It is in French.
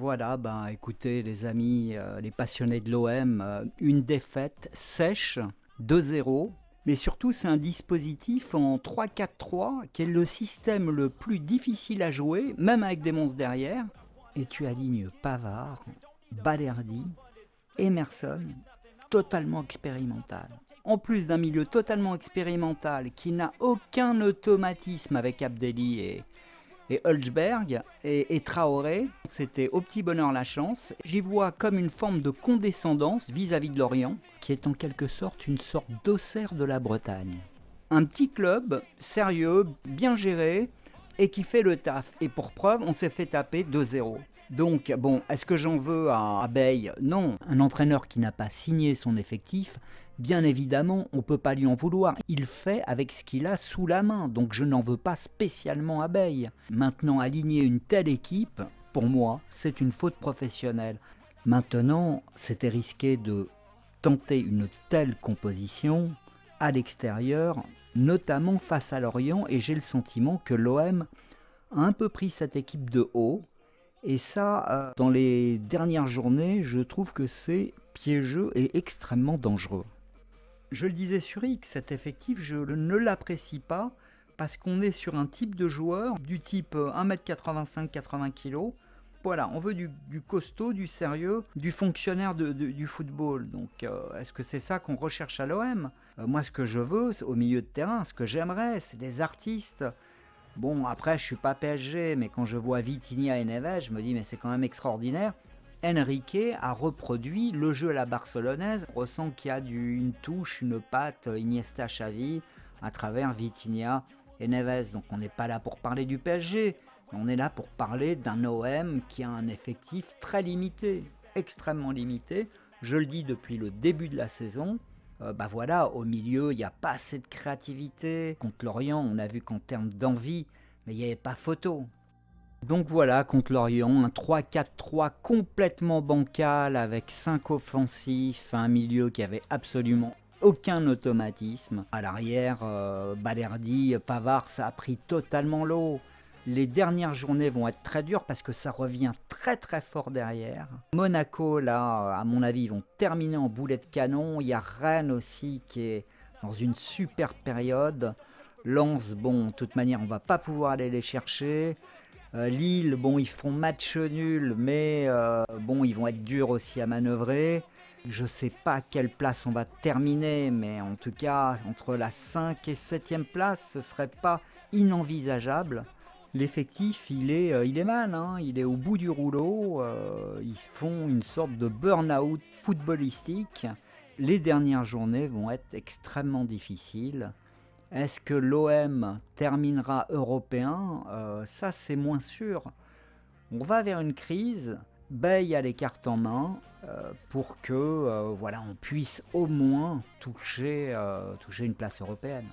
Voilà, ben écoutez les amis, les passionnés de l'OM, une défaite sèche, 2-0. Mais surtout, c'est un dispositif en 3-4-3 qui est le système le plus difficile à jouer, même avec des monstres derrière. Et tu alignes Pavard, Balerdi, Emerson, totalement expérimental. En plus d'un milieu totalement expérimental qui n'a aucun automatisme avec Abdelli et Hulsberg et Traoré, c'était au petit bonheur la chance. J'y vois comme une forme de condescendance vis-à-vis de Lorient, qui est en quelque sorte une sorte d'Auxerre de la Bretagne. Un petit club sérieux, bien géré, et qui fait le taf. Et pour preuve, on s'est fait taper 2-0. Donc, bon, est-ce que j'en veux à Bey? Non, un entraîneur qui n'a pas signé son effectif, bien évidemment, on ne peut pas lui en vouloir. Il fait avec ce qu'il a sous la main, donc je n'en veux pas spécialement à Bey. Maintenant, aligner une telle équipe, pour moi, c'est une faute professionnelle. Maintenant, c'était risqué de tenter une telle composition à l'extérieur, notamment face à Lorient, et j'ai le sentiment que l'OM a un peu pris cette équipe de haut. Et ça, dans les dernières journées, je trouve que c'est piégeux et extrêmement dangereux. Je le disais sur X, cet effectif, je ne l'apprécie pas parce qu'on est sur un type de joueur du type 1m85, 80 kg. Voilà, on veut du costaud, du sérieux, du fonctionnaire du football. Donc, est-ce que c'est ça qu'on recherche à l'OM? Moi, ce que je veux, au milieu de terrain, ce que j'aimerais, c'est des artistes. Bon, après, je suis pas PSG, mais quand je vois Vitinha et Neves, je me dis, mais c'est quand même extraordinaire. Enrique a reproduit le jeu à la barcelonaise. On ressent qu'il y a une touche, une patte Iniesta-Xavi à travers Vitinha et Neves. Donc on n'est pas là pour parler du PSG, on est là pour parler d'un OM qui a un effectif très limité, extrêmement limité. Je le dis depuis le début de la saison. Voilà, au milieu, il n'y a pas assez de créativité. Contre Lorient, on a vu qu'en termes d'envie, mais il n'y avait pas photo. Donc voilà, contre Lorient, un 3-4-3 complètement bancal avec 5 offensifs, un milieu qui avait absolument aucun automatisme. À l'arrière, Balerdi, Pavard, ça a pris totalement l'eau. Les dernières journées vont être très dures parce que ça revient très très fort derrière. Monaco, là, à mon avis, ils vont terminer en boulet de canon. Il y a Rennes aussi qui est dans une super période. Lens, bon, de toute manière, on ne va pas pouvoir aller les chercher. Lille, bon, ils font match nul, mais bon, ils vont être durs aussi à manœuvrer. Je ne sais pas à quelle place on va terminer, mais en tout cas, entre la 5 et 7e place, ce ne serait pas inenvisageable. L'effectif, il est mal, hein, il est au bout du rouleau. Ils font une sorte de burn-out footballistique. Les dernières journées vont être extrêmement difficiles. Est-ce que l'OM terminera européen? Ça, c'est moins sûr. On va vers une crise. Bey a les cartes en main pour que voilà, on puisse au moins toucher une place européenne.